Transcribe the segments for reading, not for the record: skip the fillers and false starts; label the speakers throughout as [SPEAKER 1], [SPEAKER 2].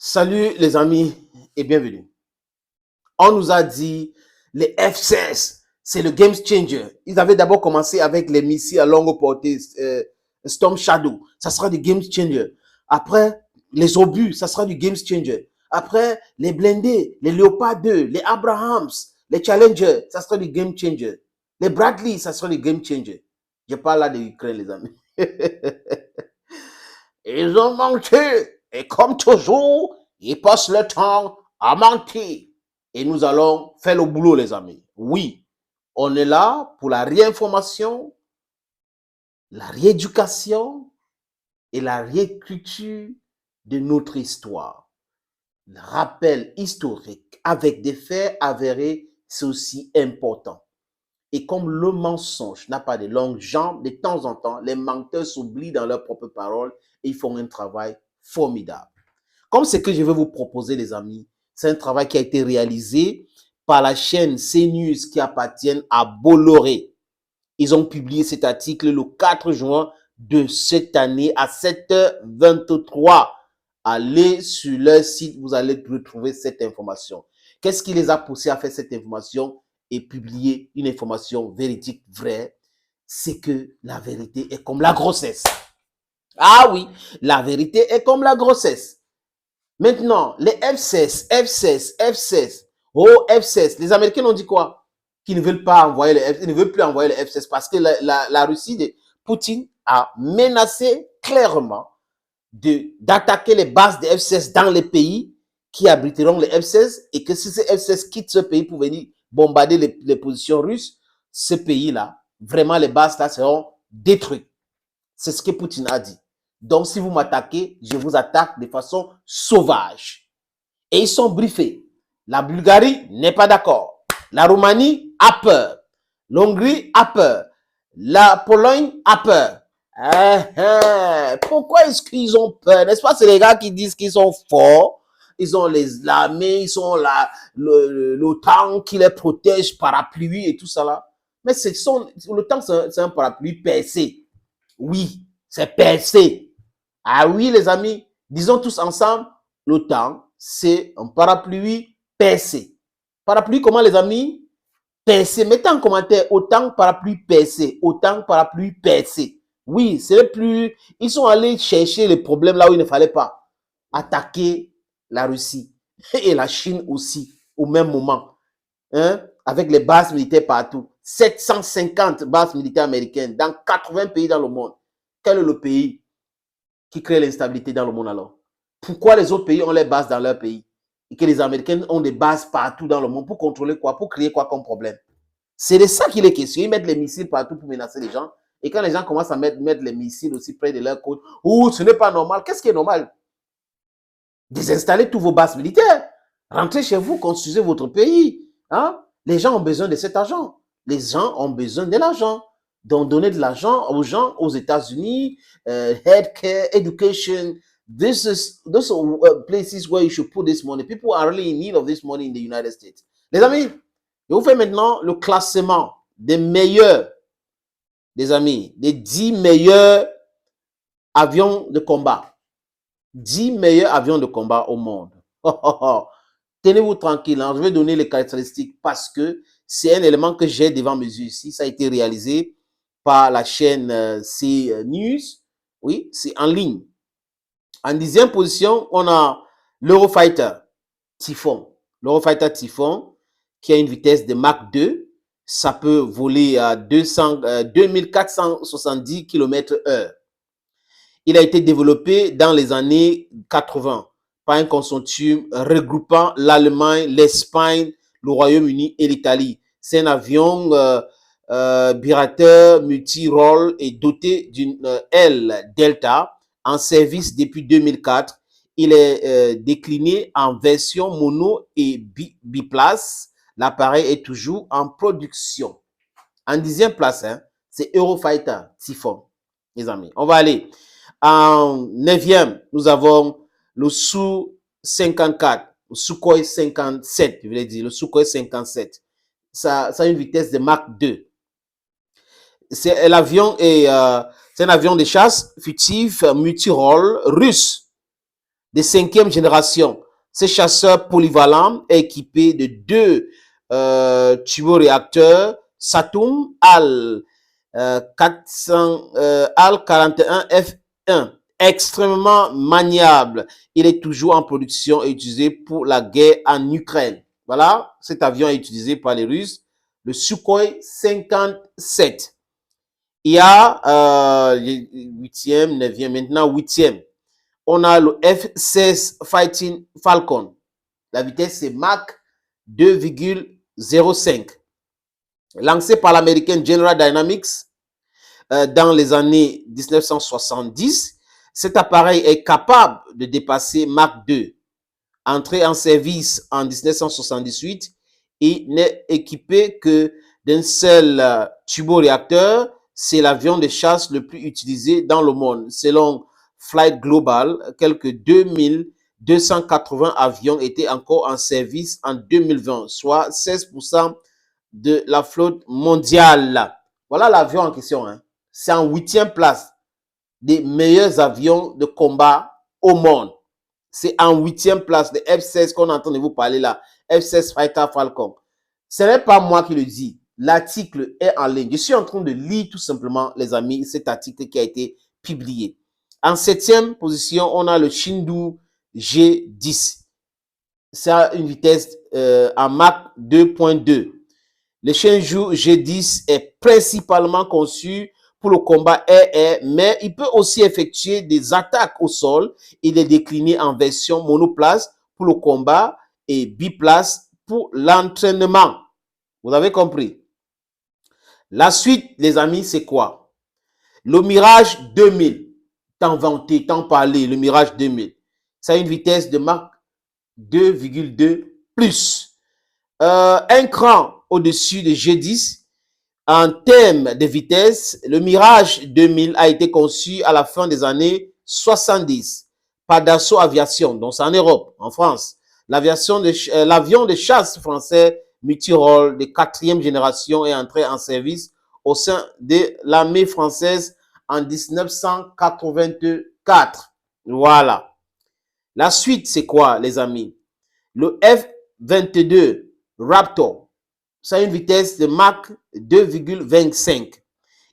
[SPEAKER 1] Salut les amis et bienvenue. On nous a dit les F-16, c'est le game changer. Ils avaient d'abord commencé avec les missiles à longue portée, Storm Shadow, ça sera du game changer. Après, les obus, ça sera du game changer. Après, les blindés, les Léopard 2, les Abrahams, les Challenger, ça sera du game changer. Les Bradley, ça sera du game changer. Je parle là de l'Ukraine, les amis. Ils ont menti. Et comme toujours, ils passent le temps à mentir. Et nous allons faire le boulot, les amis. Oui, on est là pour la réinformation, la rééducation et la réécriture de notre histoire. Le rappel historique avec des faits avérés, c'est aussi important. Et comme le mensonge n'a pas de longues jambes, de temps en temps, les menteurs s'oublient dans leurs propres paroles et ils font un travail formidable. Comme ce que je vais vous proposer, les amis, c'est un travail qui a été réalisé par la chaîne CNews qui appartient à Bolloré. Ils ont publié cet article le 4 juin de cette année à 7h23. Allez sur leur site, vous allez retrouver cette information. Qu'est-ce qui les a poussés à faire cette information et publier une information véridique, vraie? C'est que la vérité est comme la grossesse. Ah oui, la vérité est comme la grossesse. Maintenant, les F-16, F-16, F-16, oh F-16, les Américains ont dit quoi? Qu'ils ne veulent pas envoyer les F-16, ils ne veulent plus envoyer les F-16 parce que la Russie de Poutine a menacé clairement d'attaquer les bases des F-16 dans les pays qui abriteront les F-16 et que si ces F-16 quittent ce pays pour venir bombarder les positions russes, ce pays-là, vraiment les bases là seront détruites. C'est ce que Poutine a dit. Donc, si vous m'attaquez, je vous attaque de façon sauvage. Et ils sont briefés. La Bulgarie n'est pas d'accord. La Roumanie a peur. L'Hongrie a peur. La Pologne a peur. Pourquoi est-ce qu'ils ont peur? N'est-ce pas, c'est les gars qui disent qu'ils sont forts. Ils ont l'armée, ils ont l'OTAN qui les protège, parapluie et tout ça là. Mais l'OTAN, c'est un parapluie percé. Oui, c'est percé. Ah oui, les amis, disons tous ensemble, l'OTAN, c'est un parapluie percé. Parapluie comment, les amis? Percé. Mettez en commentaire, OTAN, parapluie percé. OTAN, parapluie percé. Oui, c'est plus... Ils sont allés chercher les problèmes là où il ne fallait pas. Attaquer la Russie et la Chine aussi, au même moment. Hein? Avec les bases militaires partout. 750 bases militaires américaines dans 80 pays dans le monde. Quel est le pays qui crée l'instabilité dans le monde alors? Pourquoi les autres pays ont les bases dans leur pays et que les Américains ont des bases partout dans le monde pour contrôler quoi? Pour créer quoi comme problème? C'est de ça qu'il est question. Ils mettent les missiles partout pour menacer les gens. Et quand les gens commencent à mettre les missiles aussi près de leur côte, ouh, ce n'est pas normal. Qu'est-ce qui est normal? Désinstallez tous vos bases militaires. Rentrez chez vous, construisez votre pays. Hein? Les gens ont besoin de cet argent. Les gens ont besoin de l'argent. Donc, donner de l'argent aux gens aux États-Unis, healthcare, education. Those are places where you should put this money. People are really in need of this money in the United States. Les amis, je vous fais maintenant le classement des meilleurs, des amis, des 10 meilleurs avions de combat. 10 meilleurs avions de combat au monde. Tenez-vous tranquille, hein. Je vais donner les caractéristiques parce que c'est un élément que j'ai devant mes yeux ici. Ça a été réalisé par la chaîne CNews. Oui, c'est en ligne. En 10e position, on a l'Eurofighter Typhoon. L'Eurofighter Typhoon qui a une vitesse de Mach 2. Ça peut voler à 2470 km/h. Il a été développé dans les années 80 par un consortium regroupant l'Allemagne, l'Espagne, le Royaume-Uni et l'Italie. C'est un avion birateur multi-rôle et doté d'une aile Delta en service depuis 2004. Il est décliné en version mono et biplace. L'appareil est toujours en production. En 10e place, hein, c'est Eurofighter Typhoon, les amis. On va aller. En 9e, nous avons le Su-54, le Sukhoi 57, je voulais dire, le Sukhoi 57. Ça a une vitesse de Mach 2. C'est un avion de chasse fugitif multirôle russe. de 5e génération. Ce chasseur polyvalent est équipé de 2 turboréacteurs Saturn AL 41 F1, extrêmement maniable. Il est toujours en production et utilisé pour la guerre en Ukraine. Voilà, cet avion est utilisé par les Russes, le Sukhoi 57. Il y a 8e, 9e, maintenant 8e. On a le F-16 Fighting Falcon. La vitesse, c'est Mach 2,05. Lancé par l'américaine General Dynamics dans les années 1970, cet appareil est capable de dépasser Mach 2. Entré en service en 1978, il n'est équipé que d'un seul turboréacteur. C'est l'avion de chasse le plus utilisé dans le monde. Selon Flight Global, quelques 2280 avions étaient encore en service en 2020, soit 16% de la flotte mondiale. Voilà l'avion en question. Hein. C'est en 8e place des meilleurs avions de combat au monde. C'est en 8e place, le F-16 qu'on entend de vous parler là, F-16 Fighter Falcon. Ce n'est pas moi qui le dis. L'article est en ligne. Je suis en train de lire tout simplement, les amis, cet article qui a été publié. En 7e position, on a le Chengdu G10. C'est à une vitesse en Mach 2.2. Le Chengdu G10 est principalement conçu pour le combat air-air, mais il peut aussi effectuer des attaques au sol. Il est décliné en version monoplace pour le combat et biplace pour l'entraînement. Vous avez compris? La suite, les amis, c'est quoi? Le Mirage 2000, tant vanté, tant parlé, le Mirage 2000. Ça a une vitesse de Mach 2,2 plus. Un cran au-dessus de G10. En termes de vitesse, le Mirage 2000 a été conçu à la fin des années 70 par Dassault Aviation, donc c'est en Europe, en France. L'avion de chasse français multirôle de 4e génération est entré en service au sein de l'armée française en 1984. Voilà. La suite, c'est quoi, les amis? Le F-22 Raptor. Ça a une vitesse de Mach 2,25.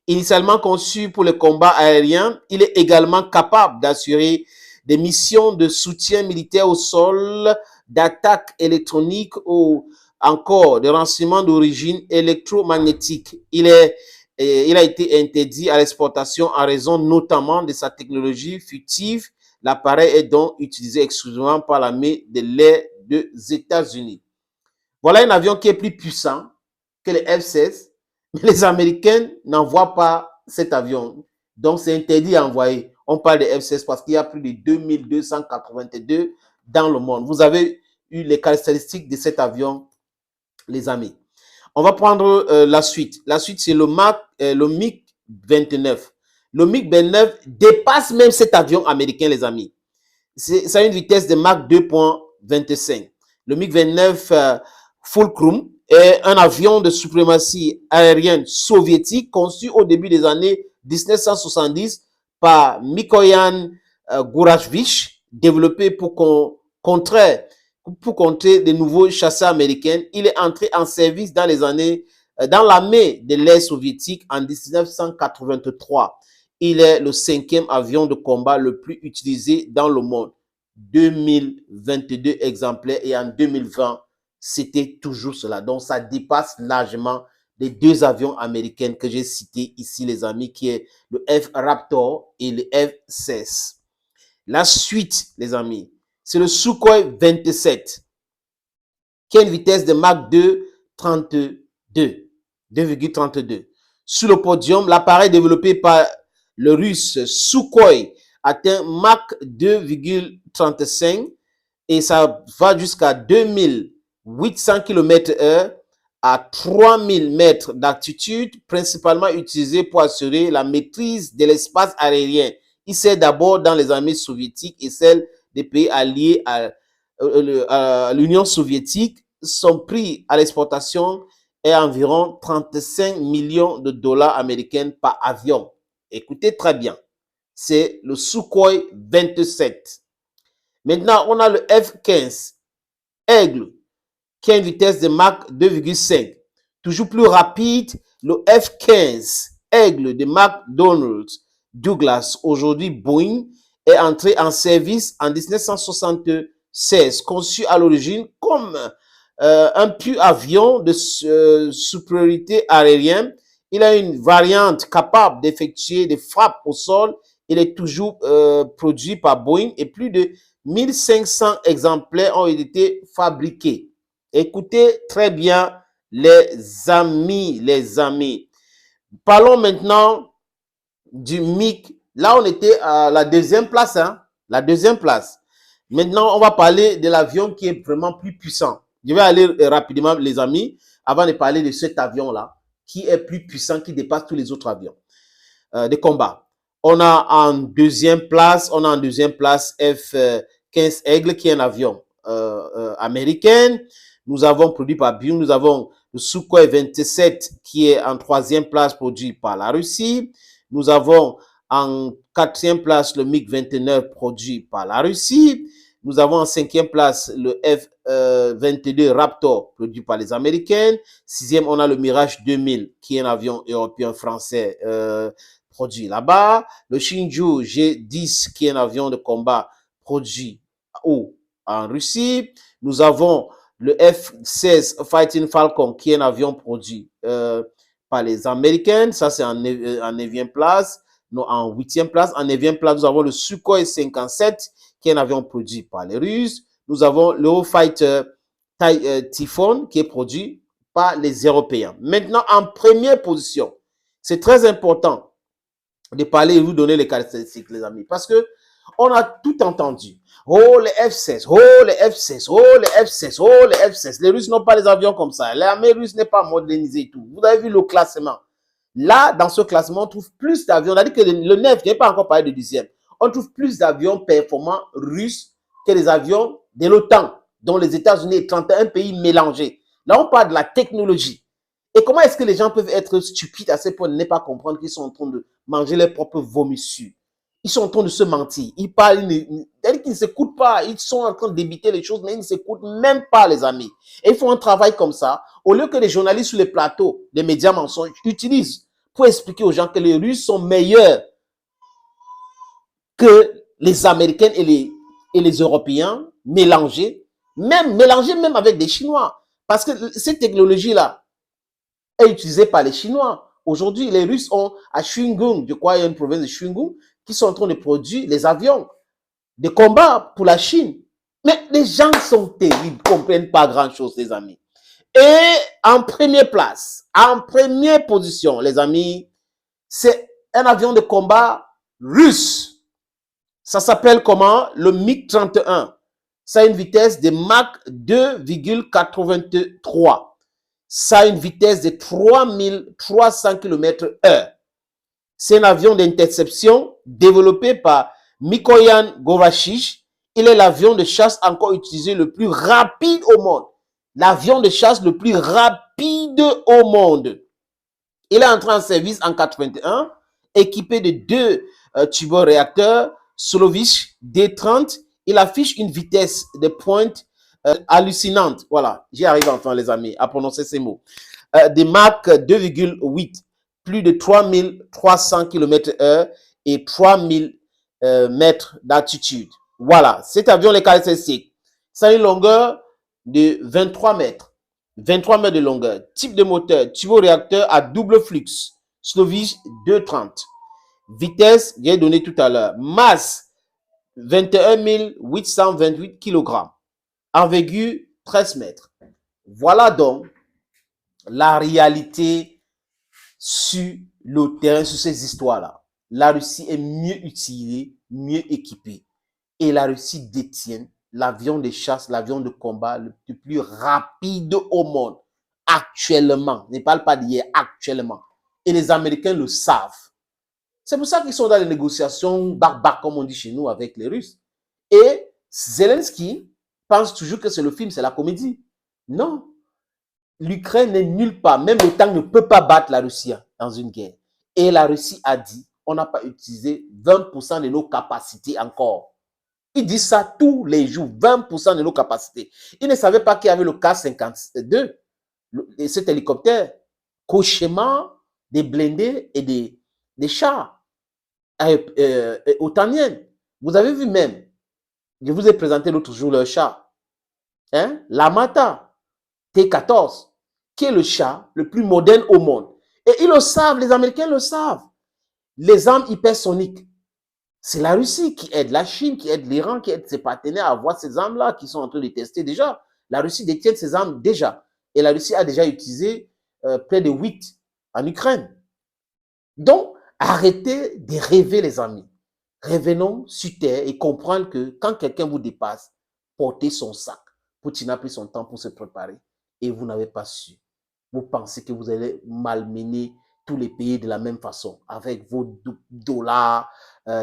[SPEAKER 1] Initialement conçu pour le combat aérien, il est également capable d'assurer des missions de soutien militaire au sol, d'attaque électronique ou encore de renseignement d'origine électromagnétique. Il a été interdit à l'exportation en raison notamment de sa technologie furtive. L'appareil est donc utilisé exclusivement par l'armée de l'air des États-Unis. Voilà un avion qui est plus puissant que le F-16, mais les Américains n'envoient pas cet avion. Donc, c'est interdit à envoyer. On parle de F-16 parce qu'il y a plus de 2282 dans le monde. Vous avez eu les caractéristiques de cet avion, les amis. On va prendre la suite. La suite, c'est le MiG-29. Le MiG-29 dépasse même cet avion américain, les amis. Ça a une vitesse de Mach 2.25. Le MiG-29 Fulcrum est un avion de suprématie aérienne soviétique conçu au début des années 1970 par Mikoyan Gurevich, développé pour contrer de nouveaux chasseurs américains. Il est entré en service dans l'armée de l'air soviétique en 1983. Il est le 5e avion de combat le plus utilisé dans le monde. 2022 exemplaires et en 2020, c'était toujours cela. Donc, ça dépasse largement les 2 avions américains que j'ai cités ici, les amis, qui est le F-Raptor et le F-16. La suite, les amis, c'est le Sukhoi 27, qui a une vitesse de Mach 2,32. Sur le podium, l'appareil développé par le russe Sukhoi atteint Mach 2,35 et ça va jusqu'à 2800 km/h à 3000 mètres d'altitude, principalement utilisé pour assurer la maîtrise de l'espace aérien. Il sert d'abord dans les armées soviétiques et celles des pays alliés à l'Union soviétique. Son prix à l'exportation est environ 35 millions de dollars américains par avion. Écoutez très bien, c'est le Sukhoi 27. Maintenant, on a le F-15 Aigle, qui a une vitesse de Mach 2,5. Toujours plus rapide, le F-15 Aigle de McDonnell Douglas, aujourd'hui Boeing, est entré en service en 1976, conçu à l'origine comme un pur avion de supériorité aérienne. Il a une variante capable d'effectuer des frappes au sol. Il est toujours produit par Boeing et plus de 1500 exemplaires ont été fabriqués. Écoutez très bien, les amis. Parlons maintenant du MiG. Là, on était à la deuxième place, hein, la deuxième place. Maintenant, on va parler de l'avion qui est vraiment plus puissant. Je vais aller rapidement, les amis, avant de parler de cet avion-là, qui est plus puissant, qui dépasse tous les autres avions de combat. On a en deuxième place F-15 Aigle, qui est un avion américain. Nous avons produit par Boeing. Nous avons le Sukhoi 27, qui est en troisième place, produit par la Russie. Nous avons en quatrième place le MiG-29, produit par la Russie. Nous avons en cinquième place le F-22 Raptor, produit par les Américains. Sixième, on a le Mirage 2000, qui est un avion européen-français produit là-bas. Le Shenzhou G10, qui est un avion de combat produit en Russie. Nous avons le F-16 Fighting Falcon, qui est un avion produit par les Américains. Ça, c'est en 9e place. Non, en 8e place. En 9e place, nous avons le Sukhoi 57, qui est un avion produit par les Russes. Nous avons l'Eurofighter Typhoon, qui est produit par les Européens. Maintenant, en première position, c'est très important de parler et vous donner les caractéristiques, les amis, parce que on a tout entendu. Oh, les F-16, oh, les F-16, oh, les F-16, oh, les F-16. Les Russes n'ont pas des avions comme ça. L'armée russe n'est pas modernisée et tout. Vous avez vu le classement. Là, dans ce classement, on trouve plus d'avions. On a dit que le 9, je n'ai pas encore parlé du 10e. On trouve plus d'avions performants russes que les avions de l'OTAN, dont les États-Unis et 31 pays mélangés. Là, on parle de la technologie. Et comment est-ce que les gens peuvent être stupides à ce point de ne pas comprendre qu'ils sont en train de manger leurs propres vomissures? Ils sont en train de se mentir. Ils parlent, ils ne s'écoutent pas. Ils sont en train d'éviter les choses, mais ils ne s'écoutent même pas, les amis. Et ils font un travail comme ça. Au lieu que les journalistes sur les plateaux, les médias mensonges, utilisent pour expliquer aux gens que les Russes sont meilleurs que les Américains et les Européens, mélangés même avec des Chinois. Parce que cette technologie-là est utilisée par les Chinois. Aujourd'hui, les Russes ont à Xinjiang, je crois, il y a une province de Xinjiang, qui sont en train de produire les avions de combat pour la Chine. Mais les gens sont terribles, ils ne comprennent pas grand-chose, les amis. Et en première place, en première position, les amis, c'est un avion de combat russe. Ça s'appelle comment? Le MiG-31. Ça a une vitesse de Mach 2,83. Ça a une vitesse de 3300 km/h. C'est un avion d'interception développé par Mikoyan Gorbachev. Il est l'avion de chasse encore utilisé le plus rapide au monde. L'avion de chasse le plus rapide au monde. Il est entré en service en 81, équipé de 2 turboréacteurs Solovich D30. Il affiche une vitesse de pointe hallucinante. Voilà, j'y arrive enfin, les amis, à prononcer ces mots. De Mach 2,8. Plus de 3300 km/h et 3000 mètres d'altitude. Voilà, cet avion, les caractéristiques. Ça a une longueur de 23 mètres. 23 mètres de longueur. Type de moteur, turboréacteur à double flux. Solovich 230. Vitesse, j'ai donné tout à l'heure. Masse, 21 828 kg. Envergure, 13 mètres. Voilà donc la réalité sur le terrain, sur ces histoires-là. La Russie est mieux utilisée, mieux équipée. Et la Russie détient l'avion de chasse, l'avion de combat le plus rapide au monde. Actuellement. Je ne parle pas d'hier, actuellement. Et les Américains le savent. C'est pour ça qu'ils sont dans les négociations barbares, comme on dit chez nous, avec les Russes. Et Zelensky pense toujours que c'est le film, c'est la comédie. Non. L'Ukraine n'est nulle part. Même l'OTAN ne peut pas battre la Russie dans une guerre. Et la Russie a dit, on n'a pas utilisé 20% de nos capacités encore. Ils disent ça tous les jours, 20% de nos capacités. Ils ne savaient pas qu'il y avait le K-52, cet hélicoptère, cauchemar des blindés et des chars otaniens. Vous avez vu même, je vous ai présenté l'autre jour le char, hein, l'Amata T-14, qui est le char le plus moderne au monde. Et ils le savent, les Américains le savent. Les armes hypersoniques, c'est la Russie qui aide la Chine, qui aide l'Iran, qui aide ses partenaires à avoir ces armes-là, qui sont en train de tester déjà. La Russie détient ces armes déjà. Et la Russie a déjà utilisé près de 8 en Ukraine. Donc, arrêtez de rêver, les amis. Revenons sur terre et comprendre que quand quelqu'un vous dépasse, portez son sac. Poutine a pris son temps pour se préparer et vous n'avez pas su. Vous pensez que vous allez malmener tous les pays de la même façon, avec vos dollars,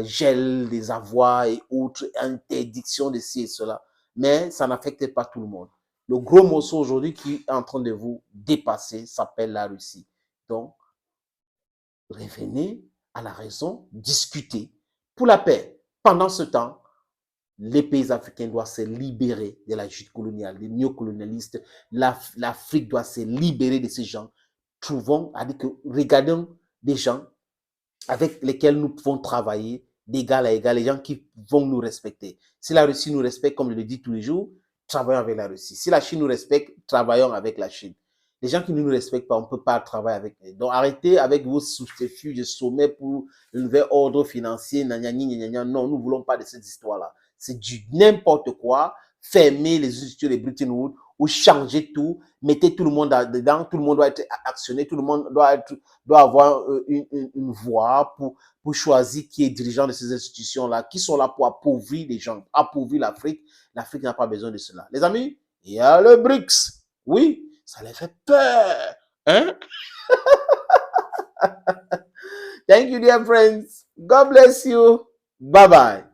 [SPEAKER 1] gel des avoirs et autres, interdiction de ci et cela. Mais ça n'affecte pas tout le monde. Le gros morceau aujourd'hui qui est en train de vous dépasser s'appelle la Russie. Donc, revenez à la raison, discutez pour la paix. Pendant ce temps, les pays africains doivent se libérer de la juge coloniale, des néocolonialistes. L'Afrique doit se libérer de ces gens. Trouvons, regardons des gens avec lesquels nous pouvons travailler d'égal à égal, les gens qui vont nous respecter. Si la Russie nous respecte, comme je le dis tous les jours, travaillons avec la Russie. Si la Chine nous respecte, travaillons avec la Chine. Les gens qui ne nous respectent pas, on ne peut pas travailler avec eux. Donc arrêtez avec vos subterfuges de sommet pour le nouvel ordre financier. Non, nous ne voulons pas de cette histoire-là. C'est du n'importe quoi. Fermez les institutions de Bretton Woods ou changez tout. Mettez tout le monde dedans. Tout le monde doit être actionné. Tout le monde doit avoir une voix pour choisir qui est dirigeant de ces institutions-là, qui sont là pour appauvrir les gens, appauvrir l'Afrique. L'Afrique n'a pas besoin de cela. Les amis, il y a le BRICS. Oui, ça les fait peur. Hein? Thank you, dear friends. God bless you. Bye-bye.